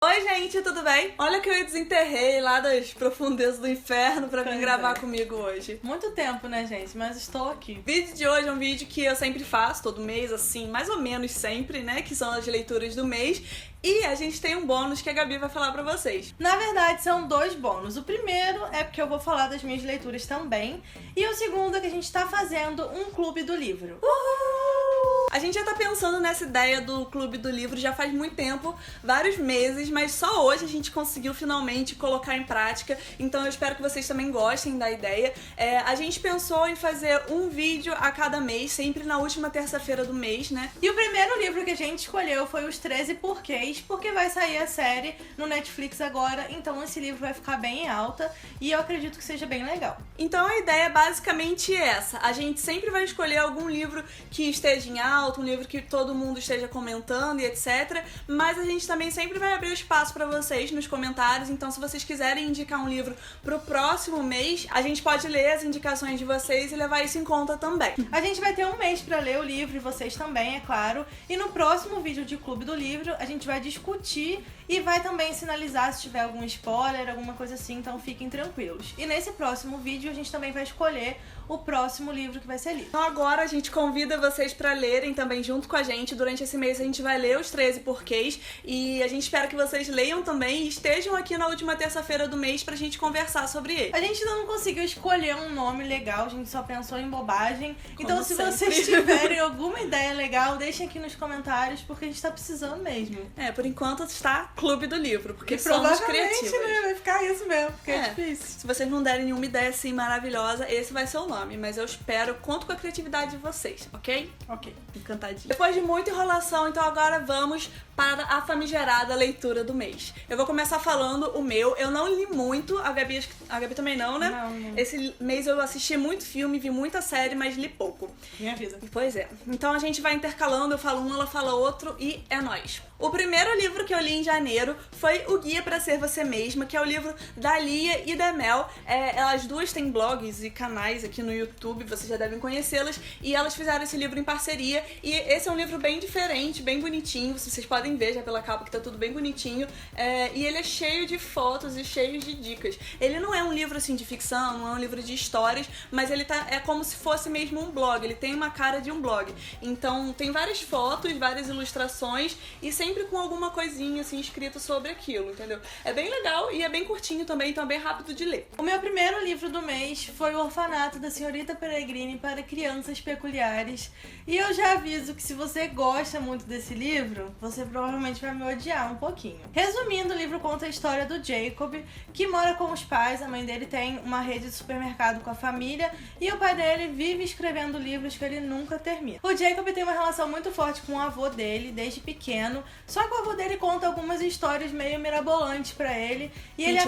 Oi, gente, tudo bem? Olha que eu desenterrei lá das profundezas do inferno pra vir gravar comigo hoje. Muito tempo, né, gente? Mas estou aqui. O vídeo de hoje é um vídeo que eu sempre faço, todo mês, assim, mais ou menos sempre, né? Que são as leituras do mês. E a gente tem um bônus que a Gabi vai falar pra vocês. Na verdade, são dois bônus. O primeiro é porque eu vou falar das minhas leituras também. E o segundo é que a gente tá fazendo um clube do livro. Uhul! A gente já tá pensando nessa ideia do Clube do Livro já faz muito tempo, vários meses, mas só hoje a gente conseguiu finalmente colocar em prática, então eu espero que vocês também gostem da ideia. A gente pensou em fazer um vídeo a cada mês, sempre na última terça-feira do mês, né? E o primeiro livro que a gente escolheu foi Os 13 Porquês, porque vai sair a série no Netflix agora, então esse livro vai ficar bem em alta e eu acredito que seja bem legal. Então a ideia é basicamente essa, a gente sempre vai escolher algum livro que esteja em alta, um livro que todo mundo esteja comentando e etc. Mas a gente também sempre vai abrir o espaço para vocês nos comentários, então se vocês quiserem indicar um livro pro próximo mês, a gente pode ler as indicações de vocês e levar isso em conta também. A gente vai ter um mês para ler o livro e vocês também, é claro. E no próximo vídeo de Clube do Livro, a gente vai discutir e vai também sinalizar se tiver algum spoiler, alguma coisa assim, então fiquem tranquilos. E nesse próximo vídeo a gente também vai escolher o próximo livro que vai ser lido. Então agora a gente convida vocês para lerem também junto com a gente. Durante esse mês a gente vai ler os 13 porquês e a gente espera que vocês leiam também e estejam aqui na última terça-feira do mês pra gente conversar sobre ele. A gente ainda não conseguiu escolher um nome legal, a gente só pensou em bobagem. Então Como se sempre. vocês tiverem alguma ideia legal, deixem aqui nos comentários, porque a gente tá precisando mesmo. Por enquanto está Clube do Livro, porque E somos provavelmente, criativas. né, vai ficar isso mesmo, porque é difícil. Se vocês não derem nenhuma ideia assim maravilhosa, esse vai ser o nome, mas eu espero, conto com a criatividade de vocês, ok? Ok. Encantadinho. Depois de muita enrolação, então agora vamos para a famigerada leitura do mês. Eu vou começar falando o meu. Eu não li muito, a Gabi também não, né? Não. Esse mês eu assisti muito filme, vi muita série, mas li pouco. Minha vida. Pois é. Então a gente vai intercalando, eu falo um, ela fala outro e é nóis. O primeiro livro que eu li em janeiro foi O Guia pra Ser Você Mesma, que é o livro da Lia e da Mel. Elas duas têm blogs e canais aqui no YouTube, vocês já devem conhecê-las, e elas fizeram esse livro em parceria, e esse é um livro bem diferente, bem bonitinho, vocês podem ver já pela capa que tá tudo bem bonitinho, e ele é cheio de fotos e cheio de dicas. Ele não é um livro assim de ficção, não é um livro de histórias, mas ele é como se fosse mesmo um blog, ele tem uma cara de um blog. Então tem várias fotos, várias ilustrações e sempre com alguma coisinha assim escrita sobre aquilo, entendeu? É bem legal e é bem curtinho também, então é bem rápido de ler. O meu primeiro livro do mês foi O Orfanato da Senhorita Peregrine para Crianças Peculiares. E eu já aviso que se você gosta muito desse livro, você provavelmente vai me odiar um pouquinho. Resumindo, o livro conta a história do Jacob, que mora com os pais, a mãe dele tem uma rede de supermercado com a família, e o pai dele vive escrevendo livros que ele nunca termina. O Jacob tem uma relação muito forte com o avô dele, desde pequeno, só que o avô dele conta algumas histórias meio mirabolantes pra ele, e ele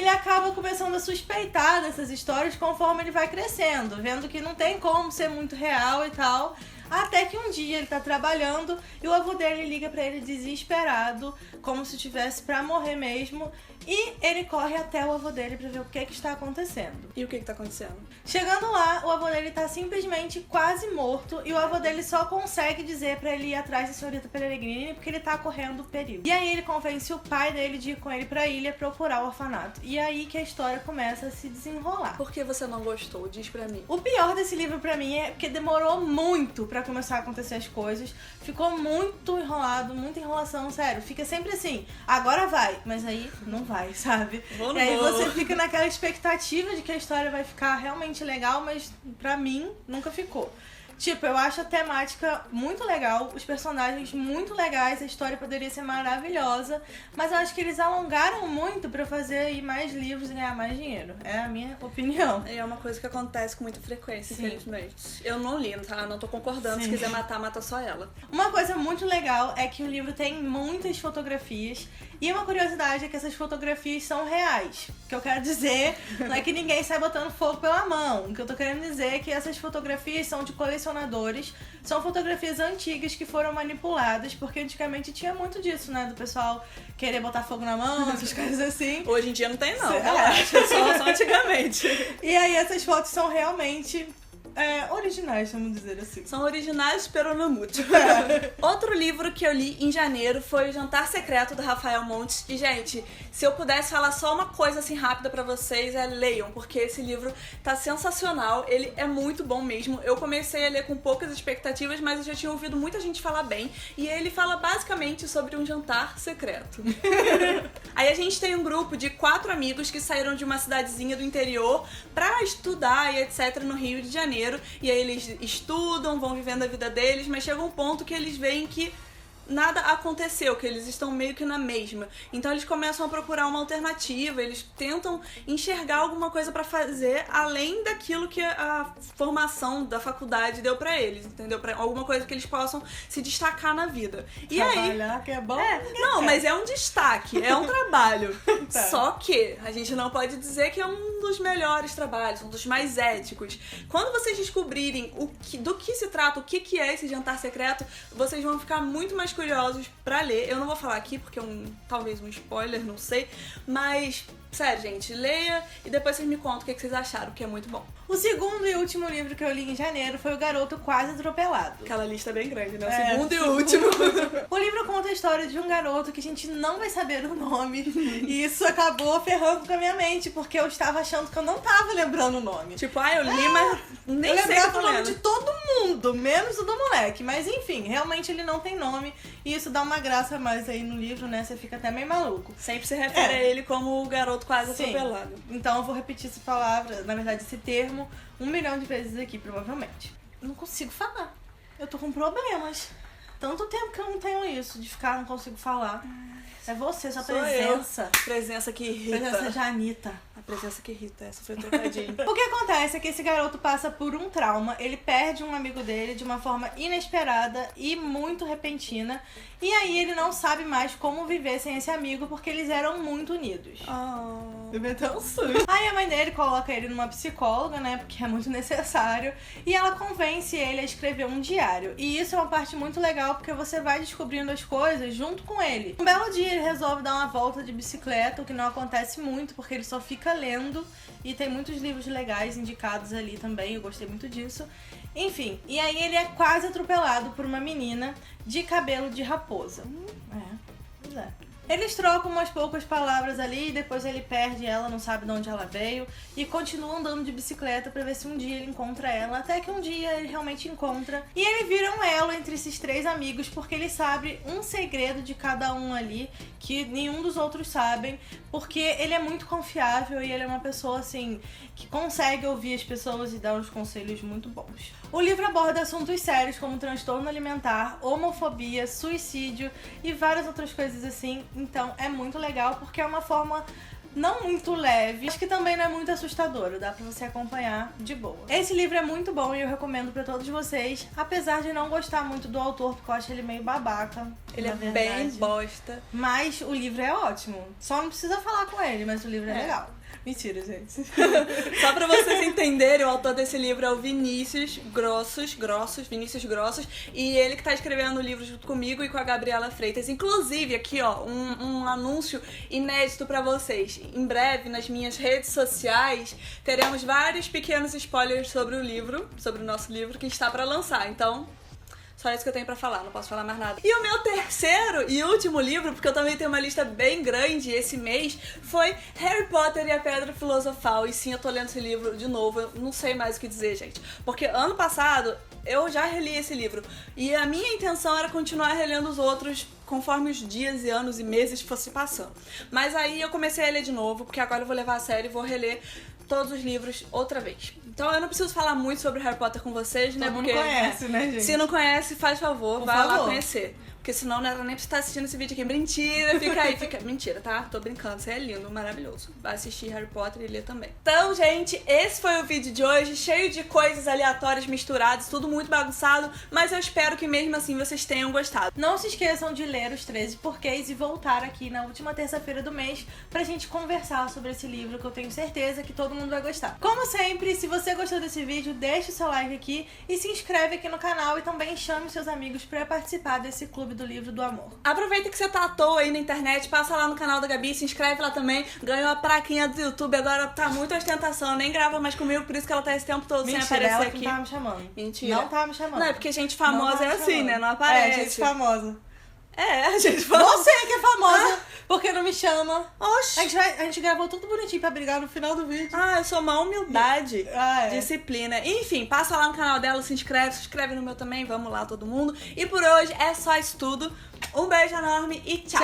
acaba começando a suspeitar dessas histórias conforme ele vai crescendo, vendo que não tem como ser muito real e tal. Até que um dia ele tá trabalhando e o avô dele liga pra ele desesperado, como se tivesse pra morrer mesmo, e ele corre até o avô dele pra ver o que está acontecendo. E o que tá acontecendo? Chegando lá, o avô dele tá simplesmente quase morto e o avô dele só consegue dizer pra ele ir atrás da senhorita Peregrine porque ele tá correndo perigo. E aí ele convence o pai dele de ir com ele pra ilha procurar o orfanato. E aí que a história começa a se desenrolar. Por que você não gostou? Diz pra mim. O pior desse livro pra mim é porque demorou muito pra começar a acontecer as coisas. Ficou muito enrolado, muita enrolação, sério. Fica sempre assim, agora vai, mas aí não vai, sabe? E aí você fica naquela expectativa de que a história vai ficar realmente legal, mas pra mim nunca ficou. Tipo, eu acho a temática muito legal, os personagens muito legais, a história poderia ser maravilhosa, mas eu acho que eles alongaram muito pra fazer aí mais livros e ganhar mais dinheiro. É a minha opinião. É uma coisa que acontece com muita frequência, Sim. infelizmente. Eu não li, tá? Não tô concordando. Sim. Se quiser matar, mata só ela. Uma coisa muito legal é que o livro tem muitas fotografias. E uma curiosidade é que essas fotografias são reais. O que eu quero dizer não é que ninguém sai botando fogo pela mão. O que eu tô querendo dizer é que essas fotografias são de colecionadores. São fotografias antigas que foram manipuladas, porque antigamente tinha muito disso, né? Do pessoal querer botar fogo na mão, essas coisas assim. Hoje em dia não tem, não. É. Relaxa, só antigamente. E aí essas fotos são realmente originais, vamos dizer assim. São originais, pero não muito. Outro livro que eu li em janeiro foi O Jantar Secreto, do Rafael Montes. E, gente, se eu pudesse falar só uma coisa assim rápida pra vocês, leiam, porque esse livro tá sensacional. Ele é muito bom mesmo. Eu comecei a ler com poucas expectativas, mas eu já tinha ouvido muita gente falar bem. E ele fala basicamente sobre um jantar secreto. Aí a gente tem um grupo de 4 amigos que saíram de uma cidadezinha do interior pra estudar e etc. no Rio de Janeiro. E aí eles estudam, vão vivendo a vida deles, mas chega um ponto que eles veem que nada aconteceu, que eles estão meio que na mesma. Então eles começam a procurar uma alternativa, eles tentam enxergar alguma coisa pra fazer além daquilo que a formação da faculdade deu pra eles, entendeu? Pra alguma coisa que eles possam se destacar na vida. E trabalhar, aí, que é bom. Não, mas é um destaque, é um trabalho. Tá. Só que a gente não pode dizer que é um dos melhores trabalhos, um dos mais éticos. Quando vocês descobrirem do que se trata, o que é esse jantar secreto, vocês vão ficar muito mais curiosos pra ler. Eu não vou falar aqui porque é talvez um spoiler, não sei, mas sério, gente, leia e depois vocês me contam o que vocês acharam, que é muito bom. O segundo e último livro que eu li em janeiro foi O Garoto Quase Atropelado. Aquela lista bem grande, né? O segundo e o último. O livro conta a história de um garoto que a gente não vai saber o nome. E isso acabou ferrando com a minha mente, porque eu estava achando que eu não tava lembrando o nome. Tipo, eu li, mas nem eu sei lembrava o o nome de todo mundo, menos o do moleque. Mas enfim, realmente ele não tem nome. E isso dá uma graça a mais aí no livro, né? Você fica até meio maluco. Sempre se refere a ele como o garoto quase atropelado. Então eu vou repetir essa palavra, na verdade esse termo, 1 milhão de vezes aqui, provavelmente. Eu não consigo falar. Eu tô com problemas. Tanto tempo que eu não tenho isso, de ficar, não consigo falar. É você, sua presença. Presença que irrita. Presença de Anitta. A presença que irrita, essa foi o trocadinho. O que acontece é que esse garoto passa por um trauma, ele perde um amigo dele de uma forma inesperada e muito repentina, e aí ele não sabe mais como viver sem esse amigo porque eles eram muito unidos. Deve até um susto. Aí a mãe dele coloca ele numa psicóloga, né, porque é muito necessário, e ela convence ele a escrever um diário. E isso é uma parte muito legal porque você vai descobrindo as coisas junto com ele. Um belo dia ele resolve dar uma volta de bicicleta, o que não acontece muito porque ele só fica lendo, e tem muitos livros legais indicados ali também, eu gostei muito disso. Enfim, e aí ele é quase atropelado por uma menina de cabelo de raposa. Pois é. Eles trocam umas poucas palavras ali, e depois ele perde ela, não sabe de onde ela veio, e continua andando de bicicleta pra ver se um dia ele encontra ela, até que um dia ele realmente encontra. E ele vira um elo entre esses 3 amigos, porque ele sabe um segredo de cada um ali, que nenhum dos outros sabem, porque ele é muito confiável e ele é uma pessoa, assim, que consegue ouvir as pessoas e dar uns conselhos muito bons. O livro aborda assuntos sérios como transtorno alimentar, homofobia, suicídio e várias outras coisas assim. Então é muito legal porque é uma forma não muito leve, acho que também não é muito assustadora, dá pra você acompanhar de boa. Esse livro é muito bom e eu recomendo pra todos vocês, apesar de não gostar muito do autor, porque eu acho ele meio babaca. Ele é bem bosta. Mas o livro é ótimo. Só não precisa falar com ele, mas o livro é legal. Mentira, gente. Só pra vocês entenderem, o autor desse livro é o Vinícius Grossos, e ele que tá escrevendo o livro junto comigo e com a Gabriela Freitas. Inclusive, aqui ó, um anúncio inédito pra vocês. Em breve, nas minhas redes sociais, teremos vários pequenos spoilers sobre o livro, sobre o nosso livro, que está pra lançar. Então, só isso que eu tenho pra falar, não posso falar mais nada. E o meu terceiro e último livro, porque eu também tenho uma lista bem grande esse mês, foi Harry Potter e a Pedra Filosofal. E sim, eu tô lendo esse livro de novo, eu não sei mais o que dizer, gente. Porque ano passado eu já reli esse livro, e a minha intenção era continuar relendo os outros conforme os dias e anos e meses fossem passando. Mas aí eu comecei a ler de novo, porque agora eu vou levar a sério e vou reler todos os livros outra vez. Então eu não preciso falar muito sobre Harry Potter com vocês, né? Todo mundo conhece, né, gente? Se não conhece, faz favor, Por vai favor. lá conhecer. Porque senão não era nem pra você estar assistindo esse vídeo aqui. Mentira, fica aí, fica. Mentira, tá? Tô brincando, você é lindo, maravilhoso. Vai assistir Harry Potter e ler também. Então, gente, esse foi o vídeo de hoje, cheio de coisas aleatórias misturadas, tudo muito bagunçado, mas eu espero que mesmo assim vocês tenham gostado. Não se esqueçam de ler os 13 porquês e voltar aqui na última terça-feira do mês pra gente conversar sobre esse livro, que eu tenho certeza que todo mundo vai gostar. Como sempre, se você gostou desse vídeo, deixa o seu like aqui e se inscreve aqui no canal, e também chame seus amigos pra participar desse clube do livro do amor. Aproveita que você tá à toa aí na internet, passa lá no canal da Gabi, se inscreve lá também, ganhou a plaquinha do YouTube, agora tá muita ostentação, nem grava mais comigo, por isso que ela tá esse tempo todo Mentira, sem aparecer ela aqui. não tava me chamando. Mentira. Não tava me chamando. Não, é porque gente famosa é assim, chamando. né? Não aparece. É, gente famosa. É, gente famosa. Você que é famosa, porque não me chama. Oxi. A gente gravou tudo bonitinho pra brigar no final do vídeo. Ah, eu sou uma humildade. É. Disciplina. Enfim, passa lá no canal dela, se inscreve no meu também, vamos lá todo mundo. E por hoje é só isso tudo. Um beijo enorme e tchau.